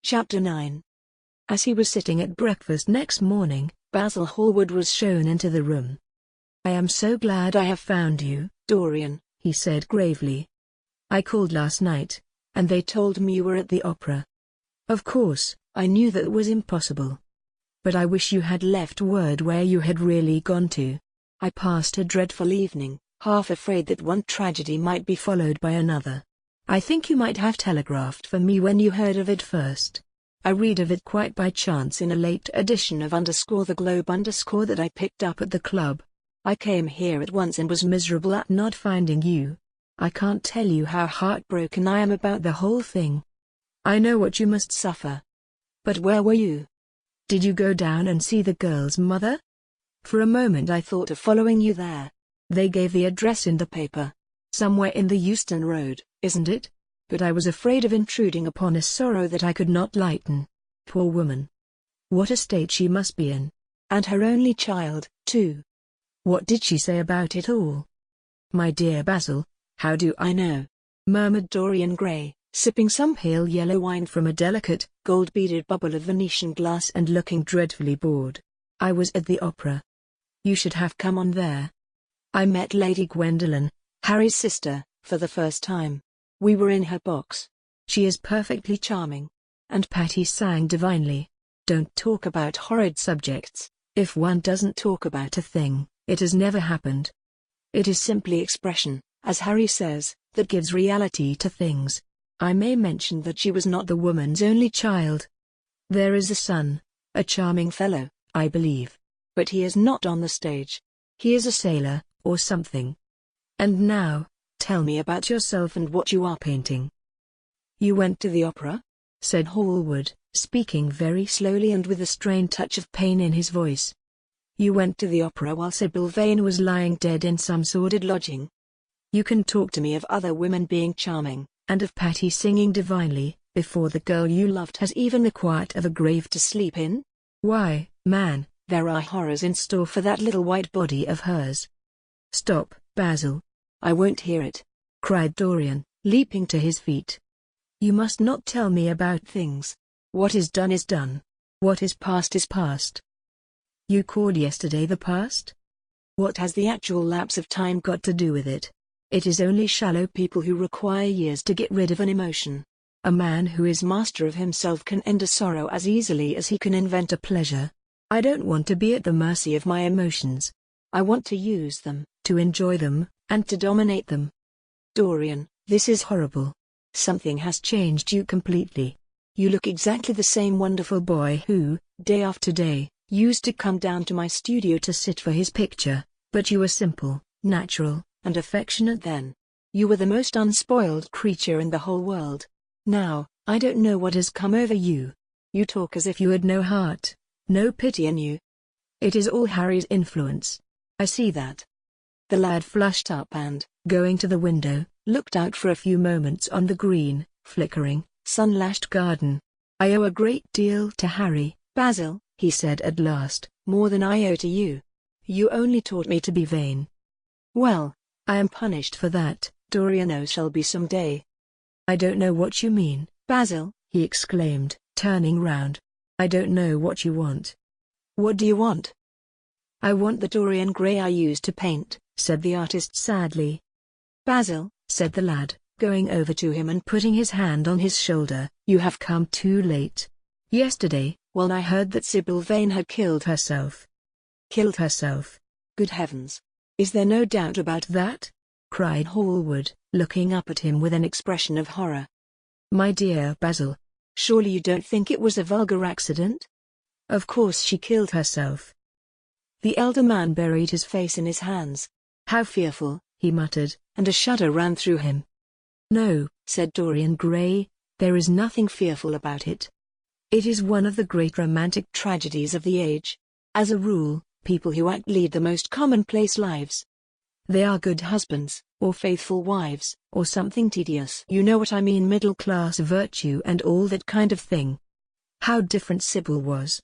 Chapter 9. As he was sitting at breakfast next morning, Basil Hallward was shown into the room. "I am so glad I have found you, Dorian," he said gravely. "I called last night, and they told me you were at the opera. Of course, I knew that was impossible. But I wish you had left word where you had really gone to. I passed a dreadful evening, half afraid that one tragedy might be followed by another. I think you might have telegraphed for me when you heard of it first. I read of it quite by chance in a late edition of _the Globe_ that I picked up at the club. I came here at once and was miserable at not finding you. I can't tell you how heartbroken I am about the whole thing. I know what you must suffer. But where were you? Did you go down and see the girl's mother? For a moment I thought of following you there. They gave the address in the paper. Somewhere in the Euston Road, isn't it? But I was afraid of intruding upon a sorrow that I could not lighten. Poor woman. What a state she must be in. And her only child, too. What did she say about it all?" "My dear Basil, how do I know?" murmured Dorian Gray, sipping some pale yellow wine from a delicate, gold-beaded bubble of Venetian glass and looking dreadfully bored. "I was at the opera. You should have come on there. I met Lady Gwendolen, Harry's sister, for the first time. We were in her box. She is perfectly charming. And Patty sang divinely. Don't talk about horrid subjects. If one doesn't talk about a thing, it has never happened. It is simply expression, as Harry says, that gives reality to things. I may mention that she was not the woman's only child. There is a son, a charming fellow, I believe. But he is not on the stage. He is a sailor, or something. And now, tell me about yourself and what you are painting." "You went to the opera?" said Hallward, speaking very slowly and with a strained touch of pain in his voice. "You went to the opera while Sybil Vane was lying dead in some sordid lodging? You can talk to me of other women being charming, and of Patty singing divinely, before the girl you loved has even the quiet of a grave to sleep in? Why, man, there are horrors in store for that little white body of hers." "Stop, Basil. I won't hear it," cried Dorian, leaping to his feet. "You must not tell me about things. What is done is done. What is past is past." "You called yesterday the past? What has the actual lapse of time got to do with it? It is only shallow people who require years to get rid of an emotion. A man who is master of himself can end a sorrow as easily as he can invent a pleasure. I don't want to be at the mercy of my emotions. I want to use them, to enjoy them, and to dominate them." "Dorian, this is horrible. Something has changed you completely. You look exactly the same wonderful boy who, day after day, used to come down to my studio to sit for his picture, but you were simple, natural, and affectionate then. You were the most unspoiled creature in the whole world. Now, I don't know what has come over you. You talk as if you had no heart, no pity in you. It is all Harry's influence. I see that." The lad flushed up and, going to the window, looked out for a few moments on the green, flickering, sun-lashed garden. "I owe a great deal to Harry, Basil," he said at last, "more than I owe to you. You only taught me to be vain." "Well, I am punished for that, Dorian. Oh, shall be some day." "I don't know what you mean, Basil," he exclaimed, turning round. "I don't know what you want." "What do you want?" "I want the Dorian Gray I used to paint," said the artist sadly. "Basil," said the lad, going over to him and putting his hand on his shoulder, "you have come too late. Yesterday, when I heard that Sybil Vane had killed herself." "Killed herself? Good heavens! Is there no doubt about that?" cried Hallward, looking up at him with an expression of horror. "My dear Basil, surely you don't think it was a vulgar accident? Of course she killed herself." The elder man buried his face in his hands. "How fearful," he muttered, and a shudder ran through him. "No," said Dorian Gray, "there is nothing fearful about it. It is one of the great romantic tragedies of the age. As a rule, people who act lead the most commonplace lives. They are good husbands, or faithful wives, or something tedious. You know what I mean, middle-class virtue and all that kind of thing. How different Sybil was.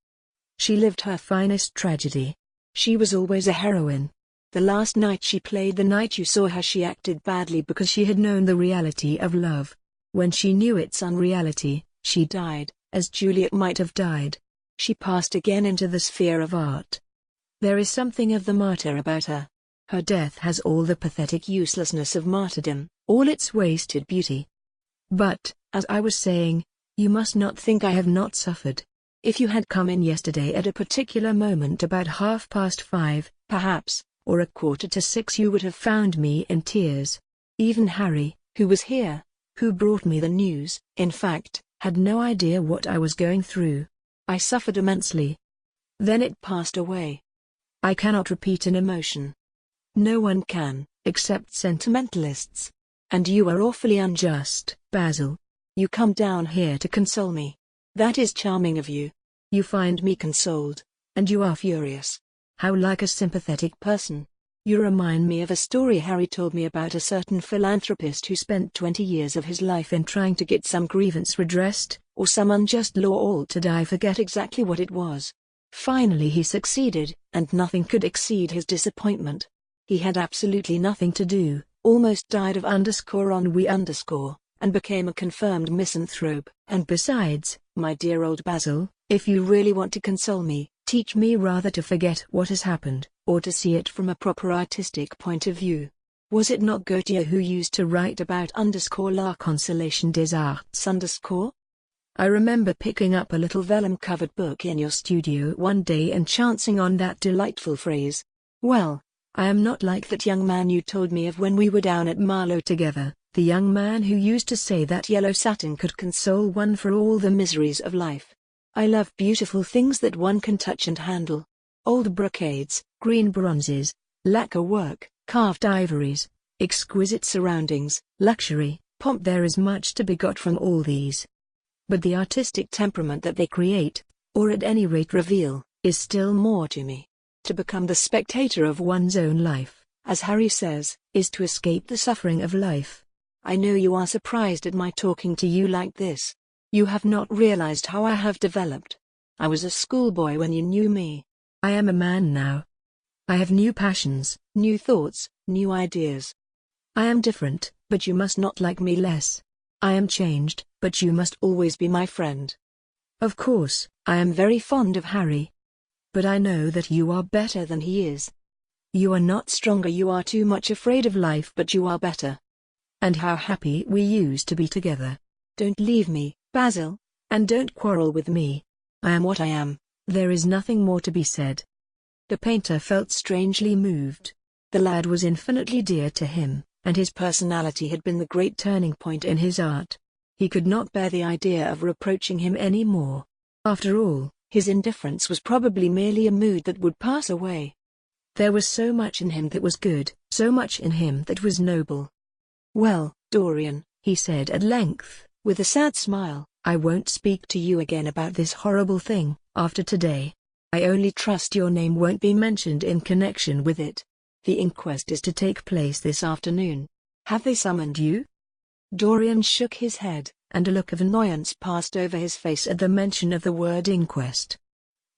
She lived her finest tragedy. She was always a heroine. The last night she played, the night you saw her, she acted badly because she had known the reality of love. When she knew its unreality, she died, as Juliet might have died. She passed again into the sphere of art. There is something of the martyr about her. Her death has all the pathetic uselessness of martyrdom, all its wasted beauty. But, as I was saying, you must not think I have not suffered. If you had come in yesterday at a particular moment about 5:30, perhaps, or 5:45, you would have found me in tears. Even Harry, who was here, who brought me the news, in fact, had no idea what I was going through. I suffered immensely. Then it passed away. I cannot repeat an emotion. No one can, except sentimentalists. And you are awfully unjust, Basil. You come down here to console me. That is charming of you. You find me consoled, and you are furious. How like a sympathetic person. You remind me of a story Harry told me about a certain philanthropist who spent 20 years of his life in trying to get some grievance redressed, or some unjust law altered. I forget exactly what it was. Finally he succeeded, and nothing could exceed his disappointment. He had absolutely nothing to do, almost died of ennui, and became a confirmed misanthrope. And besides, my dear old Basil, if you really want to console me, teach me rather to forget what has happened, or to see it from a proper artistic point of view. Was it not Gautier who used to write about _la consolation des arts _? I remember picking up a little vellum-covered book in your studio one day and chancing on that delightful phrase. Well, I am not like that young man you told me of when we were down at Marlow together, the young man who used to say that yellow satin could console one for all the miseries of life. I love beautiful things that one can touch and handle. Old brocades, green bronzes, lacquer work, carved ivories, exquisite surroundings, luxury, pomp. There is much to be got from all these. But the artistic temperament that they create, or at any rate reveal, is still more to me. To become the spectator of one's own life, as Harry says, is to escape the suffering of life. I know you are surprised at my talking to you like this. You have not realized how I have developed. I was a schoolboy when you knew me. I am a man now. I have new passions, new thoughts, new ideas. I am different, but you must not like me less. I am changed, but you must always be my friend. Of course, I am very fond of Harry. But I know that you are better than he is. You are not stronger, you are too much afraid of life, but you are better. And how happy we used to be together. Don't leave me, Basil, and don't quarrel with me. I am what I am. There is nothing more to be said. The painter felt strangely moved. The lad was infinitely dear to him, and his personality had been the great turning point in his art. He could not bear the idea of reproaching him any more. After all, his indifference was probably merely a mood that would pass away. There was so much in him that was good, so much in him that was noble. Well, Dorian, he said at length, with a sad smile, I won't speak to you again about this horrible thing, after today. I only trust your name won't be mentioned in connection with it. The inquest is to take place this afternoon. Have they summoned you? Dorian shook his head, and a look of annoyance passed over his face at the mention of the word inquest.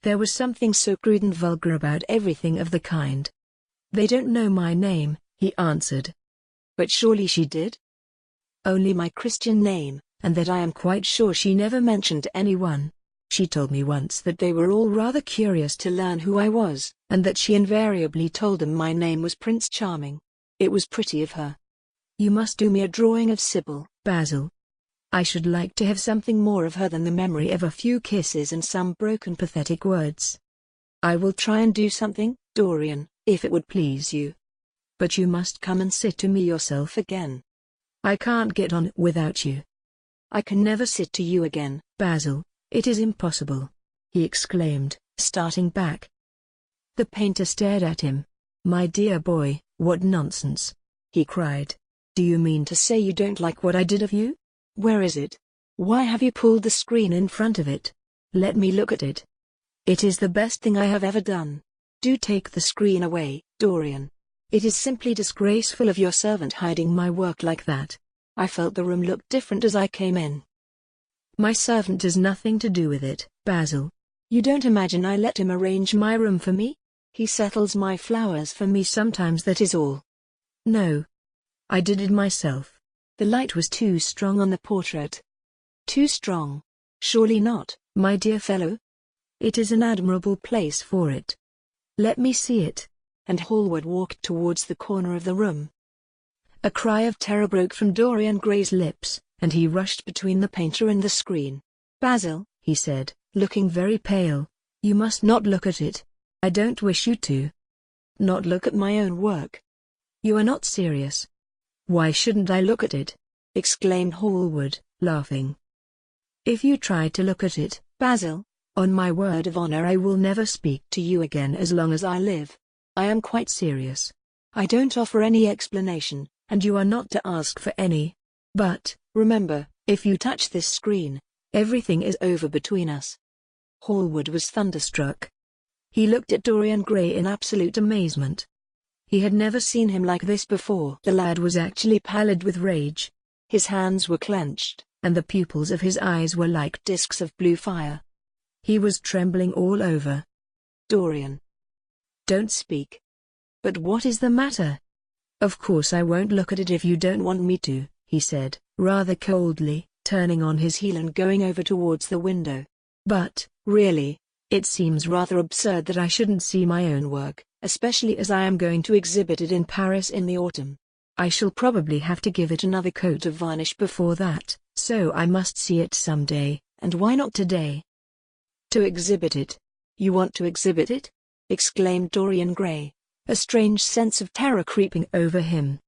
There was something so crude and vulgar about everything of the kind. They don't know my name, he answered. But surely she did? Only my Christian name, and that I am quite sure she never mentioned to anyone. She told me once that they were all rather curious to learn who I was, and that she invariably told them my name was Prince Charming. It was pretty of her. You must do me a drawing of Sybil, Basil. I should like to have something more of her than the memory of a few kisses and some broken pathetic words. I will try and do something, Dorian, if it would please you. But you must come and sit to me yourself again. I can't get on without you. I can never sit to you again, Basil. It is impossible, he exclaimed, starting back. The painter stared at him. My dear boy, what nonsense, he cried. Do you mean to say you don't like what I did of you? Where is it? Why have you pulled the screen in front of it? Let me look at it. It is the best thing I have ever done. Do take the screen away, Dorian. It is simply disgraceful of your servant hiding my work like that. I felt the room looked different as I came in. My servant has nothing to do with it, Basil. You don't imagine I let him arrange my room for me? He settles my flowers for me sometimes, that is all. No. I did it myself. The light was too strong on the portrait. Too strong. Surely not, my dear fellow. It is an admirable place for it. Let me see it. And Hallward walked towards the corner of the room. A cry of terror broke from Dorian Gray's lips, and he rushed between the painter and the screen. "Basil," he said, looking very pale, "you must not look at it. I don't wish you to." "Not look at my own work? You are not serious." "Why shouldn't I look at it?" exclaimed Hallward, laughing. "If you try to look at it, Basil, on my word of honor I will never speak to you again as long as I live. I am quite serious. I don't offer any explanation, and you are not to ask for any. But, remember, if you touch this screen, everything is over between us." Hallward was thunderstruck. He looked at Dorian Gray in absolute amazement. He had never seen him like this before. The lad was actually pallid with rage. His hands were clenched, and the pupils of his eyes were like discs of blue fire. He was trembling all over. "Dorian, don't speak." "But what is the matter?" "Of course I won't look at it if you don't want me to," he said, rather coldly, turning on his heel and going over towards the window. "But, really, it seems rather absurd that I shouldn't see my own work, especially as I am going to exhibit it in Paris in the autumn. I shall probably have to give it another coat of varnish before that, so I must see it someday, and why not today?" "To exhibit it? You want to exhibit it?" exclaimed Dorian Gray, a strange sense of terror creeping over him.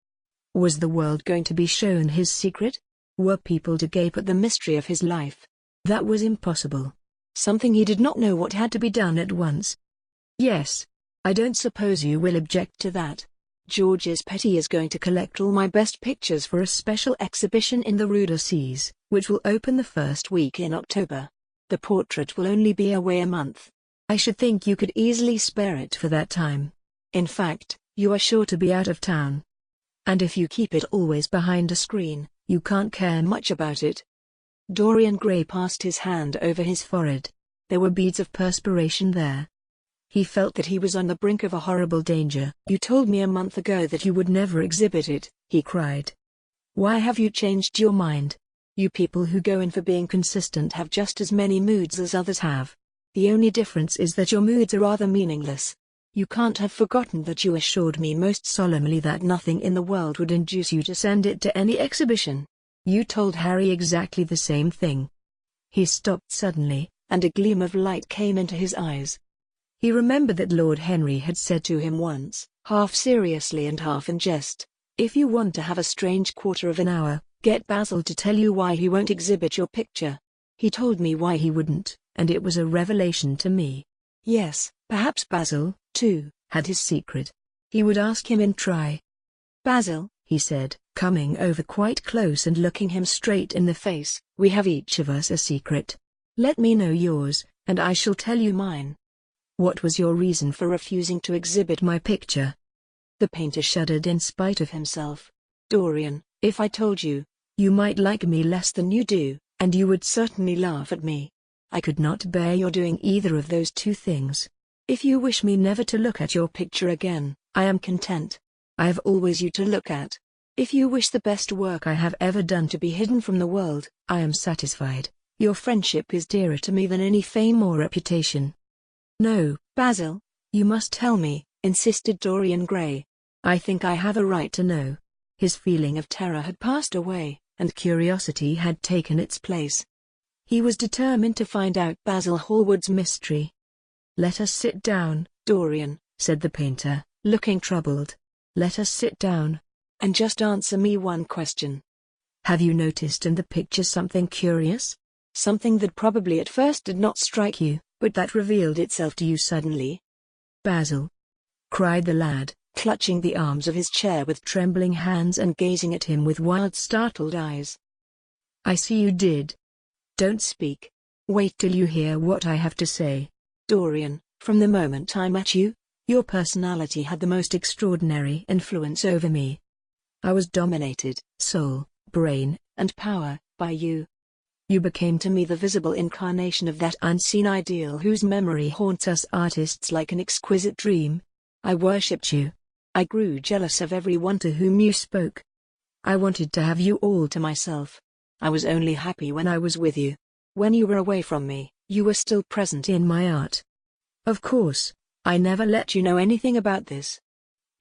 Was the world going to be shown his secret? Were people to gape at the mystery of his life? That was impossible. Something he did not know what had to be done at once. "Yes. I don't suppose you will object to that. Georges Petit is going to collect all my best pictures for a special exhibition in the Rue d'Assise, which will open the first week in October. The portrait will only be away a month. I should think you could easily spare it for that time. In fact, you are sure to be out of town. And if you keep it always behind a screen, you can't care much about it." Dorian Gray passed his hand over his forehead. There were beads of perspiration there. He felt that he was on the brink of a horrible danger. "You told me a month ago that you would never exhibit it," he cried. "Why have you changed your mind? You people who go in for being consistent have just as many moods as others have. The only difference is that your moods are rather meaningless. You can't have forgotten that you assured me most solemnly that nothing in the world would induce you to send it to any exhibition. You told Harry exactly the same thing." He stopped suddenly, and a gleam of light came into his eyes. He remembered that Lord Henry had said to him once, half seriously and half in jest, "If you want to have a strange quarter of an hour, get Basil to tell you why he won't exhibit your picture." He told me why he wouldn't, and it was a revelation to me. Yes, perhaps Basil, too, had his secret. He would ask him and try. "Basil," he said, coming over quite close and looking him straight in the face, "we have each of us a secret. Let me know yours, and I shall tell you mine. What was your reason for refusing to exhibit my picture?" The painter shuddered in spite of himself. "Dorian, if I told you, you might like me less than you do, and you would certainly laugh at me. I could not bear your doing either of those two things. If you wish me never to look at your picture again, I am content. I have always you to look at. If you wish the best work I have ever done to be hidden from the world, I am satisfied. Your friendship is dearer to me than any fame or reputation." "No, Basil, you must tell me," insisted Dorian Gray. "I think I have a right to know." His feeling of terror had passed away, and curiosity had taken its place. He was determined to find out Basil Hallward's mystery. "Let us sit down, Dorian," said the painter, looking troubled. "Let us sit down. And just answer me one question. Have you noticed in the picture something curious? Something that probably at first did not strike you, but that revealed itself to you suddenly?" "Basil!" cried the lad, clutching the arms of his chair with trembling hands and gazing at him with wild startled eyes. "I see you did. Don't speak. Wait till you hear what I have to say. Dorian, from the moment I met you, your personality had the most extraordinary influence over me. I was dominated, soul, brain, and power, by you. You became to me the visible incarnation of that unseen ideal whose memory haunts us artists like an exquisite dream. I worshipped you. I grew jealous of everyone to whom you spoke. I wanted to have you all to myself. I was only happy when I was with you. When you were away from me, you were still present in my art. Of course, I never let you know anything about this.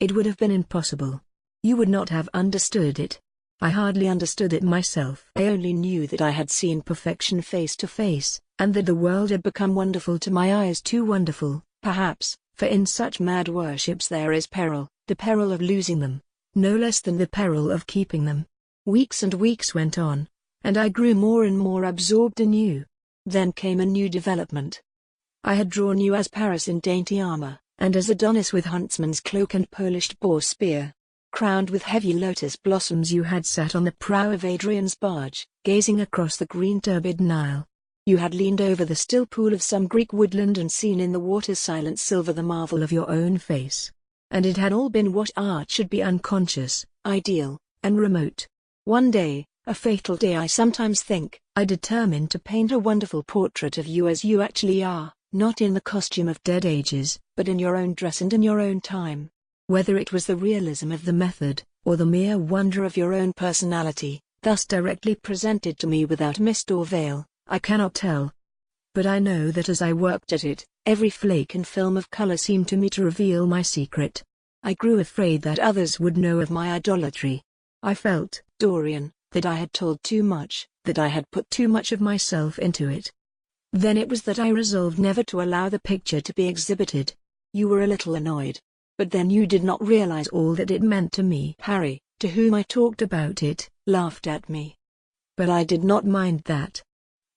It would have been impossible. You would not have understood it. I hardly understood it myself. I only knew that I had seen perfection face to face, and that the world had become wonderful to my eyes, too wonderful, perhaps, for in such mad worships there is peril, the peril of losing them, no less than the peril of keeping them. Weeks and weeks went on, and I grew more and more absorbed in you. Then came a new development. I had drawn you as Paris in dainty armor, and as Adonis with huntsman's cloak and polished boar spear. Crowned with heavy lotus blossoms you had sat on the prow of Adrian's barge, gazing across the green turbid Nile. You had leaned over the still pool of some Greek woodland and seen in the water's silent silver the marvel of your own face. And it had all been what art should be, unconscious, ideal, and remote. One day, a fatal day I sometimes think, I determined to paint a wonderful portrait of you as you actually are, not in the costume of dead ages, but in your own dress and in your own time. Whether it was the realism of the method, or the mere wonder of your own personality, thus directly presented to me without mist or veil, I cannot tell. But I know that as I worked at it, every flake and film of color seemed to me to reveal my secret. I grew afraid that others would know of my idolatry. I felt, Dorian, that I had told too much, that I had put too much of myself into it. Then it was that I resolved never to allow the picture to be exhibited. You were a little annoyed. But then you did not realize all that it meant to me. Harry, to whom I talked about it, laughed at me. But I did not mind that.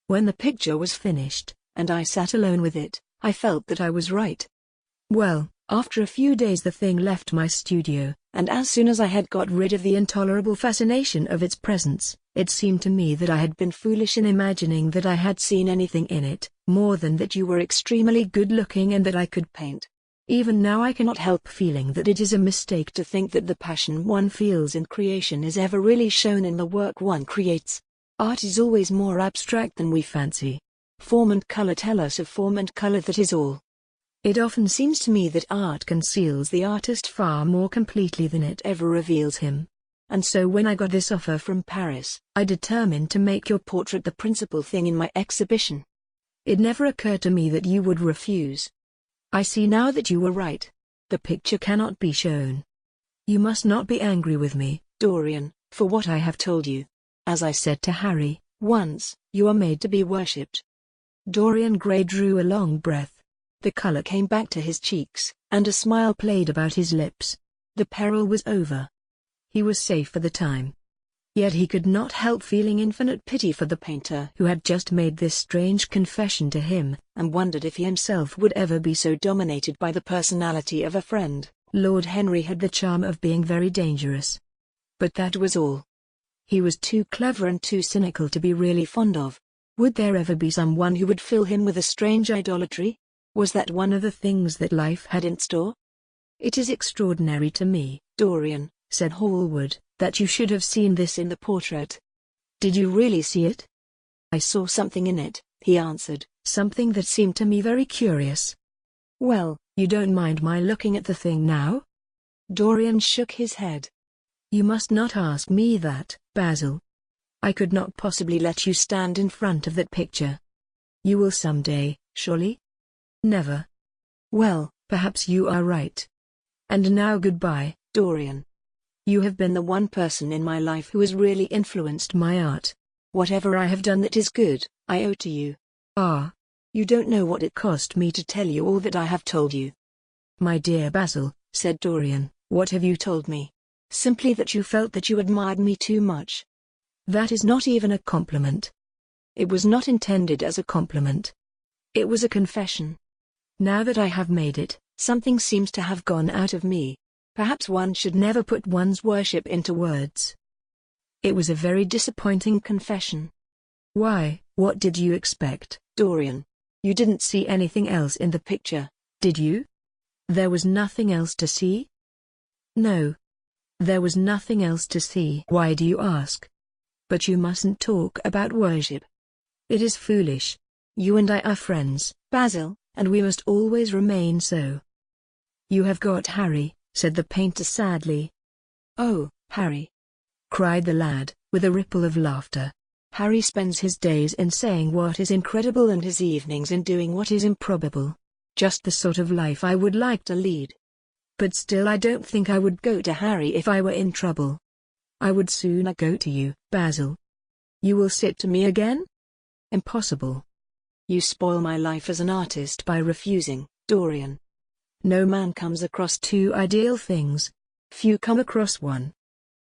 When the picture was finished, and I sat alone with it, I felt that I was right. Well, after a few days the thing left my studio, and as soon as I had got rid of the intolerable fascination of its presence, it seemed to me that I had been foolish in imagining that I had seen anything in it, more than that you were extremely good-looking and that I could paint. Even now I cannot help feeling that it is a mistake to think that the passion one feels in creation is ever really shown in the work one creates. Art is always more abstract than we fancy. Form and color tell us of form and color, that is all. It often seems to me that art conceals the artist far more completely than it ever reveals him. And so when I got this offer from Paris, I determined to make your portrait the principal thing in my exhibition. It never occurred to me that you would refuse. I see now that you were right. The picture cannot be shown. You must not be angry with me, Dorian, for what I have told you. As I said to Harry, once, you are made to be worshipped. Dorian Gray drew a long breath. The color came back to his cheeks, and a smile played about his lips. The peril was over. He was safe for the time. Yet he could not help feeling infinite pity for the painter who had just made this strange confession to him, and wondered if he himself would ever be so dominated by the personality of a friend. Lord Henry had the charm of being very dangerous. But that was all. He was too clever and too cynical to be really fond of. Would there ever be someone who would fill him with a strange idolatry? Was that one of the things that life had in store? It is extraordinary to me, Dorian, said Hallward, that you should have seen this in the portrait. Did you really see it? I saw something in it, he answered, something that seemed to me very curious. Well, you don't mind my looking at the thing now? Dorian shook his head. You must not ask me that, Basil. I could not possibly let you stand in front of that picture. You will someday, surely? Never. Well, perhaps you are right. And now goodbye, Dorian. You have been the one person in my life who has really influenced my art. Whatever I have done that is good, I owe to you. Ah, you don't know what it cost me to tell you all that I have told you. My dear Basil, said Dorian, what have you told me? Simply that you felt that you admired me too much. That is not even a compliment. It was not intended as a compliment. It was a confession. Now that I have made it, something seems to have gone out of me. Perhaps one should never put one's worship into words. It was a very disappointing confession. Why, what did you expect, Dorian? You didn't see anything else in the picture, did you? There was nothing else to see? No. There was nothing else to see. Why do you ask? But you mustn't talk about worship. It is foolish. You and I are friends, Basil, and we must always remain so. You have got Harry, said the painter sadly. Oh, Harry! cried the lad, with a ripple of laughter. Harry spends his days in saying what is incredible and his evenings in doing what is improbable. Just the sort of life I would like to lead. But still I don't think I would go to Harry if I were in trouble. I would sooner go to you, Basil. You will sit to me again? Impossible. You spoil my life as an artist by refusing, Dorian. No man comes across two ideal things. Few come across one.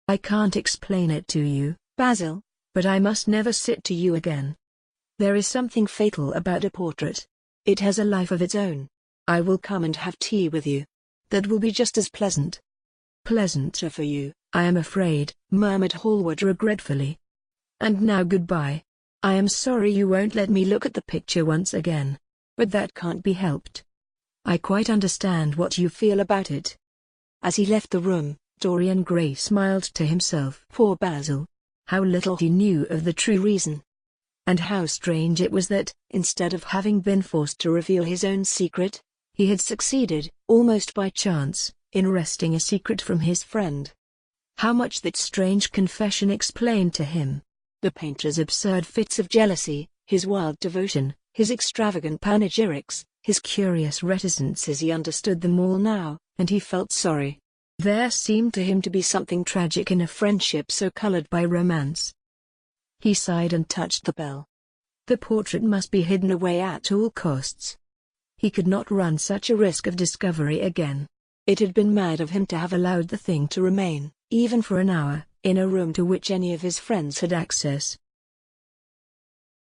I can't explain it to you, Basil, but I must never sit to you again. There is something fatal about a portrait. It has a life of its own. I will come and have tea with you. That will be just as pleasant. Pleasanter for you, I am afraid, murmured Hallward regretfully. And now goodbye. I am sorry you won't let me look at the picture once again. But that can't be helped. I quite understand what you feel about it. As he left the room, Dorian Gray smiled to himself. Poor Basil. How little he knew of the true reason. And how strange it was that, instead of having been forced to reveal his own secret, he had succeeded, almost by chance, in wresting a secret from his friend. How much that strange confession explained to him. The painter's absurd fits of jealousy, his wild devotion, his extravagant panegyrics, his curious reticences. He understood them all now, and he felt sorry. There seemed to him to be something tragic in a friendship so colored by romance. He sighed and touched the bell. The portrait must be hidden away at all costs. He could not run such a risk of discovery again. It had been mad of him to have allowed the thing to remain, even for an hour, in a room to which any of his friends had access.